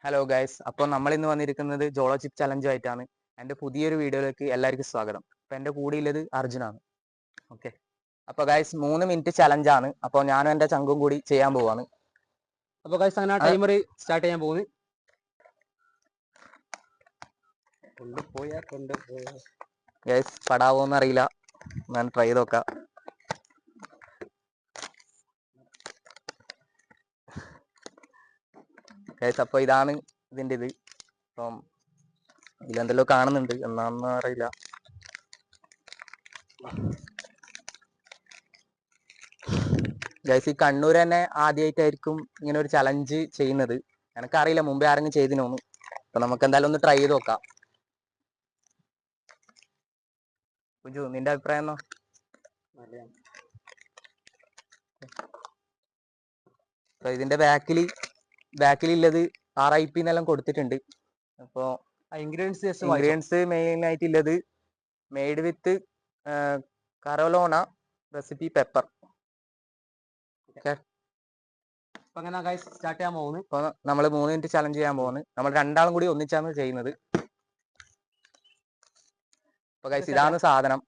Hello guys, അപ്പോൾ നമ്മൾ ഇന്ന് വന്നിരിക്കുന്നത് ജോളോ ചിപ്പ് ചലഞ്ച് ആയിട്ടാണ്. എൻ്റെ പുതിയൊരു വീഡിയോയിലേക്ക് എല്ലാവർക്കും സ്വാഗതം. അപ്പോൾ എൻ്റെ കൂടെ ഉള്ളത് അർജുനാണ്. ഓക്കെ, അപ്പോൾ ഗൈസ് 3 മിനിറ്റ് ചലഞ്ചാണ്. അപ്പോൾ ഞാനും എൻ്റെ ചങ്കും കൂടി ചെയ്യാൻ പോവാണ്. അപ്പോൾ ഗൈസ് അങ്ങനെ ടൈമർ സ്റ്റാർട്ട് ചെയ്യാൻ പോകുന്നു. ഗൈസ് പടാവോന്ന് അറിയില്ല, ഞാൻ ട്രൈ ചെയ്ത് നോക്കാം. ഗൈസ് അപ്പോൾ ഇതാണ് ഇതിൻ്റെ ഇത്. അപ്പം ഇതിലെന്തെല്ലോ കാണുന്നുണ്ട്, എന്നാന്ന് അറിയില്ല. ഗൈസ് ഈ കണ്ണൂർ തന്നെ ആദ്യമായിട്ടായിരിക്കും ഇങ്ങനെ ഒരു ചലഞ്ച് ചെയ്യുന്നത്. എനിക്കറിയില്ല മുമ്പേ ആരെങ്കിലും ചെയ്തിനോന്ന്. അപ്പൊ നമുക്ക് എന്തായാലും ഒന്ന് ട്രൈ ചെയ്ത് നോക്കാം. കുഞ്ചു, നിന്റെ അഭിപ്രായം എന്നോ? ഇതിന്റെ ബാക്കിലുള്ളത് RIP എന്നെല്ലാം കൊടുത്തിട്ടുണ്ട്. അപ്പോൾ ഇൻഗ്രീഡിയൻസ് മെയിൻ ആയിട്ടുള്ളത് മെയ്ഡ് വിത്ത് കരോലോണ റെസിപ്പി പെപ്പർ. അങ്ങനെ ഗൈസ് സ്റ്റാർട്ട് ചെയ്യാൻ പോകുന്നു. അപ്പൊ നമ്മൾ 3 മിനിറ്റ് ചലഞ്ച് ചെയ്യാൻ പോകുന്നത്. നമ്മൾ രണ്ടാളും കൂടി ഒന്നിച്ചാണ് ചെയ്യുന്നത്. അപ്പൊ ഗൈസ് ഇതാണ് സാധനം.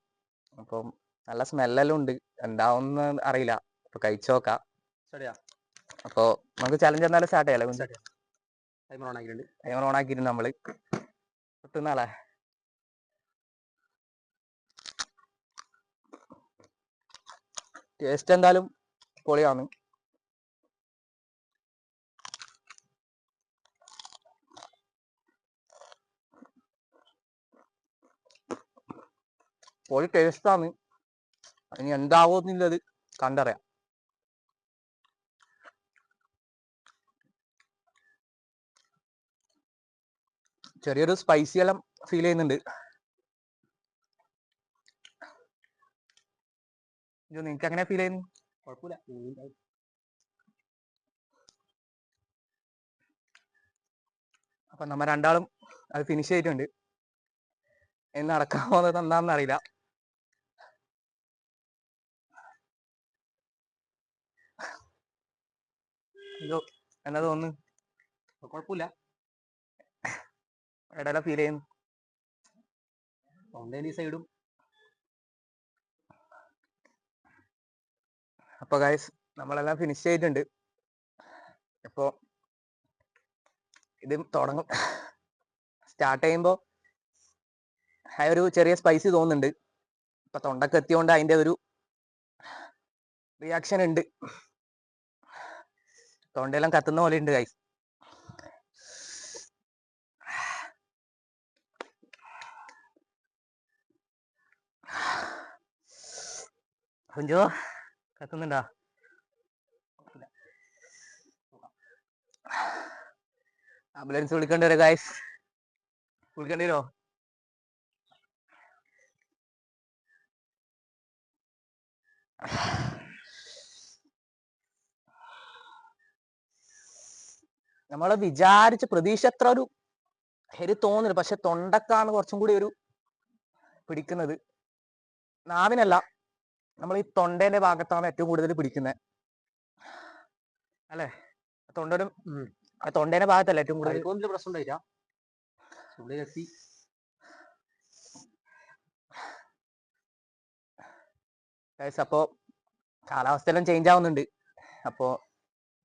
അപ്പം നല്ല സ്മെല്ലെല്ലാം ഉണ്ട്, എന്താവുന്ന അറിയില്ല. അപ്പൊ കഴിച്ചു നോക്കാം. അപ്പൊ നമുക്ക് ചലഞ്ച് എന്നാലും സ്റ്റാർട്ട് ചെയ്യാലോ. ടൈമർ ഓൺ ആക്കിയിരുന്നു നമ്മള്. കിട്ടുന്നാളെ ടേസ്റ്റ് എന്തായാലും പൊളിയാണ്. പൊളി ടേസ്റ്റാണ്. ഇനി എന്താവോന്നുള്ളത് കണ്ടറിയാം. ചെറിയൊരു സ്പൈസി എല്ലാം ഫീൽ ചെയ്യുന്നുണ്ട്. നിനക്ക് എങ്ങനെ ഫീൽ ചെയ്യുന്നു? കുഴപ്പമില്ല. അപ്പൊ നമ്മ രണ്ടാളും അത് ഫിനിഷ് ചെയ്തിട്ടുണ്ട്. എന്ന് നടക്കാൻ പോകുന്നത് എന്താണെന്ന് അറിയില്ല. എന്നാ തോന്നുന്നു? കുഴപ്പമില്ല. എടല ഫീൽ ചെയ്യുന്നു സൈഡും. അപ്പൊ ഗൈസ് നമ്മളെല്ലാം ഫിനിഷ് ചെയ്തിട്ടുണ്ട്. അപ്പോ ഇത് തുടങ്ങും. സ്റ്റാർട്ട് ചെയ്യുമ്പോ ഒരു ചെറിയ സ്പൈസി തോന്നുന്നുണ്ട്. ഇപ്പൊ തൊണ്ടക്ക് എത്തിയോണ്ട് അതിന്റെ ഒരു റിയാക്ഷൻ ഉണ്ട്. തൊണ്ടയെല്ലാം കത്തുന്ന പോലെ ഉണ്ട് ഗൈസ്. കുഞ്ചോ, കത്തുന്നുണ്ടാ? ആംബുലൻസ് വിളിക്കേണ്ടി വരും ഗൈസ്. വിളിക്കേണ്ടി വരുമോ? നമ്മള് വിചാരിച്ച പ്രതീക്ഷ അത്ര ഒരു തോന്നുന്നില്ല. പക്ഷെ തൊണ്ടക്കാണ് കുറച്ചും കൂടി ഒരു പിടിക്കുന്നത്. നാവിനല്ല, നമ്മൾ ഈ തൊണ്ടേന്റെ ഭാഗത്താണ് ഏറ്റവും കൂടുതൽ പിടിക്കുന്നത് അല്ലേ? തൊണ്ടേന്റെ ഭാഗത്തല്ല ഏറ്റവും കൂടുതൽ പ്രശ്നം ഉണ്ടായില്ല. അപ്പോ കാലാവസ്ഥയെല്ലാം ചേഞ്ച് ആവുന്നുണ്ട്. അപ്പോ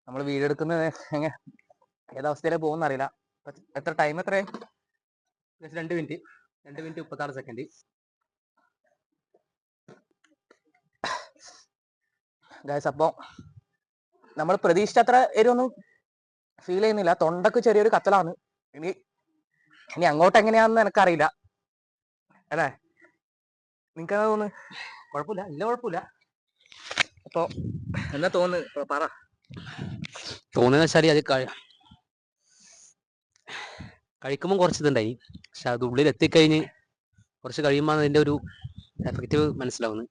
നമ്മൾ വീഡിയോ എടുക്കുന്നത് ഏതവസ്ഥയിലേക്ക് പോകുന്ന അറിയില്ല. എത്ര ടൈം? എത്രയായി? 2 മിനിറ്റ് 36 സെക്കൻഡ്. ഗൈസ് അപ്പോ നമ്മൾ പ്രതീക്ഷിച്ച അത്ര എരിവൊന്നും ഫീൽ ചെയ്യുന്നില്ല. തൊണ്ടക്ക് ചെറിയൊരു കത്തലാണ്. ഇനി അങ്ങോട്ട് എങ്ങനെയാണെന്ന് എനിക്കറിയില്ല അല്ലേ? നിനക്ക് എന്താ തോന്നുന്നു? കുഴപ്പമില്ല. ഇല്ല, കുഴപ്പമില്ല. അപ്പൊ എന്താ തോന്നുന്നു? പറ. തോന്നുന്ന വെച്ചാൽ അത് കഴിക്കുമ്പോൾ കുറച്ച് ഇതുണ്ടായി. പക്ഷെ അത് ഉള്ളിൽ എത്തിക്കഴിഞ്ഞ് കുറച്ച് കഴിയുമ്പോൾ അതിന്റെ ഒരു എഫക്റ്റീവ് മനസ്സിലാവുന്നു.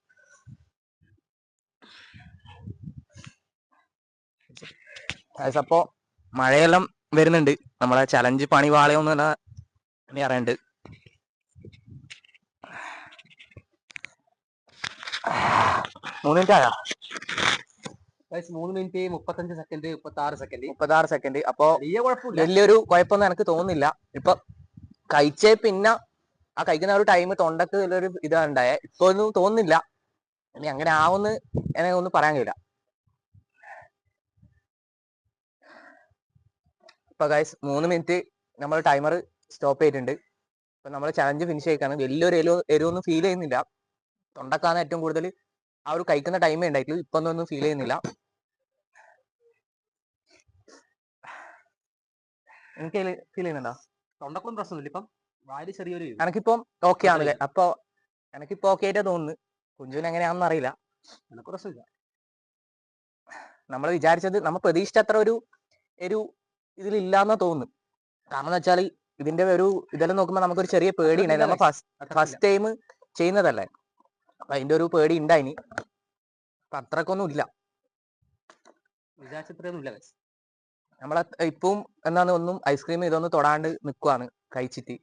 അപ്പോ മഴയെല്ലാം വരുന്നുണ്ട്. നമ്മളെ ചലഞ്ച് പണി വാളയൊന്നുമല്ല ഇനി അറിയണ്ട്. മൂന്ന് മിനിറ്റ് ആയാ? 3 മിനിറ്റ് 35 സെക്കൻഡ് 36 സെക്കൻഡ് 36 സെക്കൻഡ്. അപ്പൊ വലിയ കുഴപ്പമില്ല. വലിയൊരു കുഴപ്പമൊന്നും എനിക്ക് തോന്നുന്നില്ല. ഇപ്പൊ കഴിച്ചേ പിന്നെ ആ കഴിക്കുന്ന ഒരു ടൈം തൊണ്ടക്ക് ഒരു ഇതാ ഉണ്ടായേ. ഇപ്പൊ ഒന്നും തോന്നുന്നില്ല. ഇനി അങ്ങനെ ആവുന്ന് എന്നെ ഒന്നും പറയാൻ കഴിയില്ല. ഇപ്പൊ ഗൈസ് 3 മിനിറ്റ് നമ്മൾ ടൈമർ സ്റ്റോപ്പ് ചെയ്തിട്ടുണ്ട്. ഇപ്പൊ നമ്മൾ ചലഞ്ച് ഫിനിഷ് ചെയ്യിക്കാണ്. വലിയൊരു എരിവൊന്നും ഫീൽ ചെയ്യുന്നില്ല. തൊണ്ടക്കാണ് ഏറ്റവും കൂടുതൽ ആ ഒരു കഴിക്കുന്ന ടൈമേ ഉണ്ടായിട്ടുള്ളൂ. ഇപ്പൊ ഒന്നും ഫീൽ ചെയ്യുന്നില്ല. എനിക്ക് ഫീൽ ചെയ്യുന്നുണ്ടോ? തൊണ്ടക്കൊന്നും പ്രശ്നമില്ല. ഇപ്പം വായിൽ ചെറിയൊരു എനിക്കിപ്പം ഓക്കെ ആണ്. അപ്പൊ എനിക്കിപ്പോ ഓക്കെ ആയിട്ടാ തോന്നുന്നു. കുഞ്ചുവിന് എങ്ങനെയാണെന്ന് അറിയില്ല. എനിക്ക് പ്രശ്നമില്ല. നമ്മൾ വിചാരിച്ചത് നമ്മൾ പ്രതീക്ഷിച്ച അത്ര ഒരു ഇതിലില്ലാന്നാ തോന്നുന്നു. കാരണം എന്ന് വെച്ചാൽ ഇതിന്റെ ഒരു ഇതെല്ലാം നോക്കുമ്പോൾ നമുക്കൊരു ചെറിയ പേടി ഉണ്ടായി. നമ്മൾ ഫസ്റ്റ് ടൈം ചെയ്യുന്നതല്ലേ. അപ്പൊ അതിന്റെ ഒരു പേടി ഉണ്ടായിനി. അപ്പൊ അത്രക്കൊന്നും ഇല്ല. വിചാരിച്ചത്രയൊന്നും ഇല്ല. നമ്മളെ ഇപ്പം എന്താണ് ഒന്നും ഐസ്ക്രീം ഇതൊന്നും തൊടാണ്ട് നിൽക്കുവാണ് കഴിച്ചിട്ട്.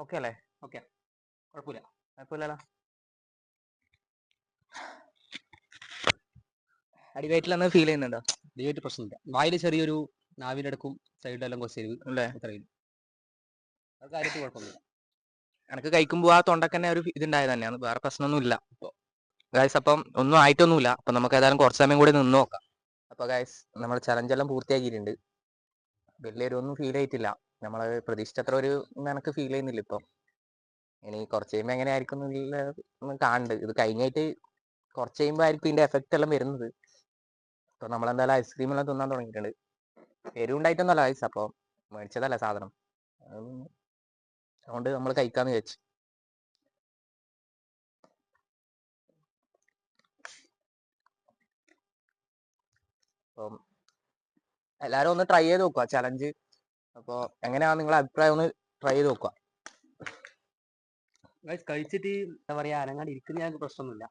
ഓക്കെ അല്ലേ? ഓക്കെ, കുഴപ്പമില്ല. കുഴപ്പമില്ലല്ലോ. അടിവയറ്റിലെന്ന് ഫീൽ ചെയ്യുന്നുണ്ടോ? അടിവയറ്റ് പ്രശ്നമില്ല. വായിൽ ചെറിയൊരു നാവിനടുക്കും സൈഡിലെല്ലാം കുറച്ച് എരിവ് അല്ലേ? അത്രയും അത് കാര്യത്തിൽ കുഴപ്പമൊന്നുമില്ല. എനിക്ക് കഴിക്കുമ്പോൾ ആ തൊണ്ടക്കന്നെ ഒരു ഇതുണ്ടായത് തന്നെയാണ്. വേറെ പ്രശ്നമൊന്നും ഇല്ല. ഇപ്പോൾ ഗൈസ് അപ്പം ഒന്നും ആയിട്ടൊന്നുമില്ല. അപ്പൊ നമുക്ക് ഏതായാലും കുറച്ച് സമയം കൂടി നിന്ന് നോക്കാം. അപ്പൊ ഗൈസ് നമ്മൾ ചലഞ്ച് എല്ലാം പൂർത്തിയാക്കിയിട്ടുണ്ട്. വലിയൊരു ഒന്നും ഫീൽ ചെയ്തിട്ടില്ല. നമ്മൾ പ്രതീക്ഷിച്ചത്ര ഒരു എനിക്ക് ഫീൽ ചെയ്യുന്നില്ല ഇപ്പൊ. ഇനി കുറച്ച് കഴിയുമ്പോൾ എങ്ങനെ ആയിരിക്കും കാണുന്നുണ്ട്. ഇത് കഴിഞ്ഞിട്ട് കുറച്ച് കഴിയുമ്പോൾ ആയിരിക്കും ഇതിന്റെ എഫക്റ്റ് എല്ലാം വരുന്നത്. അപ്പൊ നമ്മളെന്തായാലും ഐസ്ക്രീം എല്ലാം തിന്നാൻ തുടങ്ങിയിട്ടുണ്ട്. എരിവുണ്ടായിട്ടൊന്നല്ല ഗൈസ്. അപ്പൊ മേടിച്ചതല്ല സാധനം. അതുകൊണ്ട് നമ്മൾ കഴിക്കാന്ന് വിചാരിച്ചു. അപ്പം എല്ലാരും ഒന്ന് ട്രൈ ചെയ്ത് നോക്കുക ചലഞ്ച്. അപ്പോൾ എങ്ങനെയാണ് നിങ്ങളുടെ അഭിപ്രായം ഒന്ന് ട്രൈ ചെയ്ത് നോക്കുക. കഴിച്ചിട്ട് എന്താ പറയാ അനങ്ങാണ്ട് ഇരിക്കുന്ന ഞങ്ങൾക്ക് പ്രശ്നമൊന്നുമില്ല.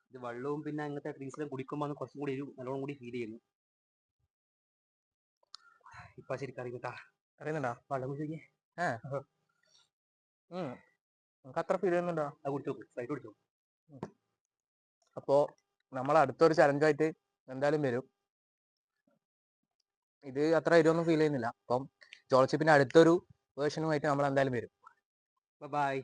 ഇത് വെള്ളവും പിന്നെ അങ്ങനത്തെ ഡ്രിങ്ക്സിലും കുടിക്കുമ്പോൾ കുറച്ചും കൂടി ഒരു നല്ലോണം കൂടി ഫീൽ ചെയ്യുന്നു. ഇപ്പൊ ശരിക്കും അറിയുന്നുണ്ടോ? വെള്ളം കുടിച്ചേ നമുക്ക് അത്ര ഫീൽ ചെയ്യുന്നുണ്ടോ? അത് കുടിച്ചു ഫ്ലൈറ്റ് കുടിച്ചു. അപ്പോൾ നമ്മൾ അടുത്തൊരു ചലഞ്ചായിട്ട് എന്തായാലും വരും. ഇത് അത്ര എരിവൊന്നും ഫീൽ ചെയ്യുന്നില്ല. അപ്പം ജോളച്ചിപ്പിന്റെ അടുത്തൊരു വേർഷനുമായിട്ട് നമ്മൾ എന്തായാലും വരും. ബൈ.